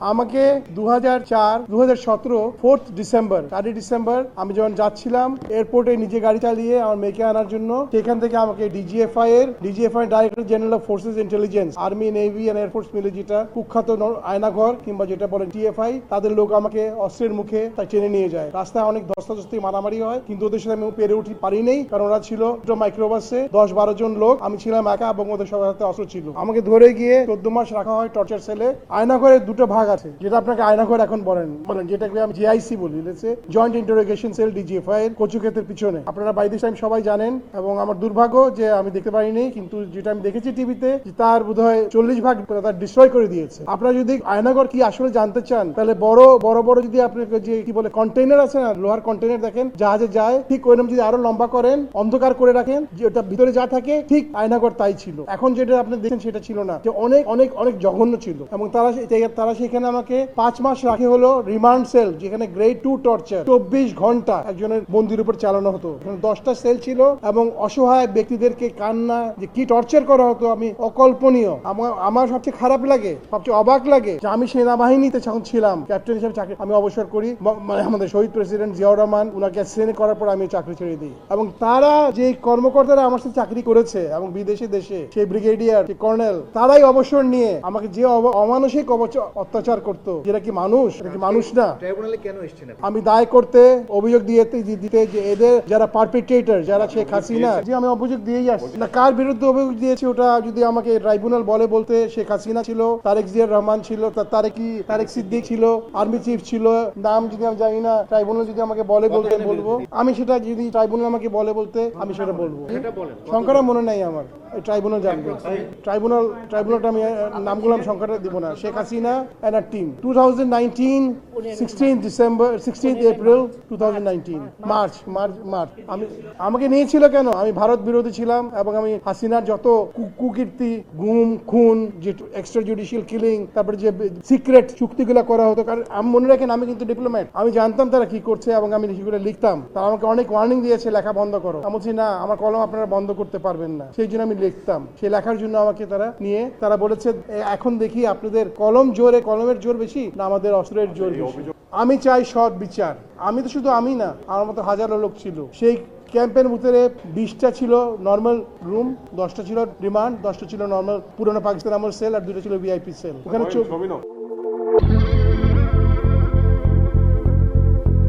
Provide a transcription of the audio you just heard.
আমাকে 2017 4 December 4 December আমি যখন যাচ্ছিলাম এয়ারপোর্টে নিজে গাড়ি চালিয়ে আমার মেয়েকে আনার জন্য, সেখান থেকে আমাকে DGFI director general of forces intelligence, army, navy and air force মিলে যেটা কুখ্যাত আয়নাঘর কিংবা যেটা বলেন টিএফআই, তাদের লোক আমাকে অস্ত্রের মুখে তাই টেনে নিয়ে যায়। রাস্তায় অনেক ধস্তাধস্তি মারামারি হয়, কিন্তু ওদের সাথে আমি পেরে উঠি পারি নেই, কারণ ওরা ছিল মাইক্রোবাসে 10-12 জন লোক, আমি ছিলাম একা এবং ওদের সবার হাতে অস্ত্র ছিল। আমাকে ধরে গিয়ে 14 মাস রাখা হয় টর্চার সেলে। আয়নাঘরের দুটো ভাগ আছে, যেটা আপনাকে আয়নাঘর এখন বলেন যেটাকে আমি জিআইসি বলি, জয়েন্ট ইন্টারোগেশন সেল, ডিজিএফআই এর কচুক্ষেতের পিছনে। আপনারা বাই দিস টাইম সবাই জানেন, এবং আমার দুর্ভাগ্য যে আমি দেখতে পারিনি, কিন্তু যেটা আমি দেখেছি টিভিতে, তার বোধহয় 40 ভাগ তার ডিস্ট্রয় করে দিয়েছে। আপনারা যদি আয়নাঘর কি আসলে জানতে চান, তাহলে বড় বড় যদি আপনাকে যে কি বলে কন্টেইনার আছে না, লোহার কন্টেইনার দেখেন জাহাজে যায়, ঠিক ওইরকম যদি আরো লম্বা করেন, অন্ধকার করে রাখেন, যে ওটা ভিতরে যা থাকে ঠিক আয়নাঘর তাই ছিল। এখন যেটা আপনি দেখেন সেটা ছিল না, যে অনেক অনেক অনেক জঘন্য ছিল। এবং তারা সেখানে আমাকে 5 মাস রাখে হলো রিমান্ড সেল, যেখানে গ্রেড 2 টর্চার 24 ঘন্টা একজনের বন্দির উপর চালানো হতো। 10টা সেল ছিল, এবং অসহায় ব্যক্তিদেরকে কান্না যে কি টর্চার করা হতো আমি অকল্পনীয়। আমার সবচেয়ে খারাপ লাগে, সবচেয়ে অবাক লাগে যে আমি সেনাবাহিনীতে যখন ছিলাম ক্যাপ্টেন হিসেবে চাকরি আমি অবসর করি, মানে আমাদের শহীদ প্রেসিডেন্ট জিয়াউর রহমান উনাকে ট্রেন করার পর আমি চাকরি ছেড়ে দিই। এবং তারা যে কর্মকর্তারা আমার সাথে চাকরি করেছে এবং বিদেশে দেশে, সেই ব্রিগেডিয়ার, সেই কর্নেল, তারাই অবসর নিয়ে আমাকে যে অমানসিক অত্যাচার করতো, যেটা কি মানুষ, এটা কি মানুষ না? ট্রাইব্যুনালে কেন এসেছেন? আমি দায় করতে অভিযোগ দিতে যে এদের যারা পারপেট্রেটর, যারা শেখ হাসিনা, যে আমি অভিযোগ দিয়েই আসছি না। কার বিরুদ্ধে অভিযোগ দিয়েছি ওটা যদি আমাকে ট্রাইব্যুনাল বলতে শেখ হাসিনা ছিল, তারেক জিয়ার রহমান ছিল, তারেক সিদ্দিক ছিল, আর্মি চিফ ছিল, নাম যদি আমি জানি না, ট্রাইব্যুনাল যদি আমাকে বলবো আমি সেটা, যদি ট্রাইব্যুনাল আমাকে বলতে আমি সেটা বলবো। সংখ্যাটা মনে নাই আমার, ট্রাইব্যুনাল জানবে। ট্রাইব্যুনালটা আমি নামগুলো আমি সংখ্যাটা দিব না। Sheikh Hasina and a team 2019 16 April 2019 March আমাকে নিয়েছিল কেন? আমি ভারত বিরোধী ছিলাম, এবং আমি হাসিনার যত কুকীর্তি, গুম, খুন, যে এক্সট্রা জুডিশিয়াল কিলিং, তারপরে যে সিক্রেট চুক্তিগুলো করা হতো, কারণ আমি মনে রাখেন আমি কিন্তু ডিপ্লোম্যাট, আমি জানতাম তারা কি করছে, এবং আমি সেগুলো লিখতাম। তারা আমাকে অনেক ওয়ার্নিং দিয়েছে, লেখা বন্ধ করো। আমি বলছি না, আমার কলম আপনারা বন্ধ করতে পারবেন না, সেই জন্য আমি লিখতাম। সেই লেখার জন্য আমাকে তারা বলেছে এখন দেখি আপনাদের কলমের জোর বেশি না আমাদের অস্ত্রের জোর বেশি। আমি চাই সৎ বিচার। আমি তো শুধু আমি না, আমার মতো হাজারো লোক ছিল সেই ক্যাম্পের ভিতরে। 20টা ছিল নর্মাল রুম, 10টা ছিল রিমান্ড, 10টা ছিল নর্মাল পুরনো পাকিস্তান আমল সেল, আর 2টা ছিল ভিআইপি সেল। ওখানে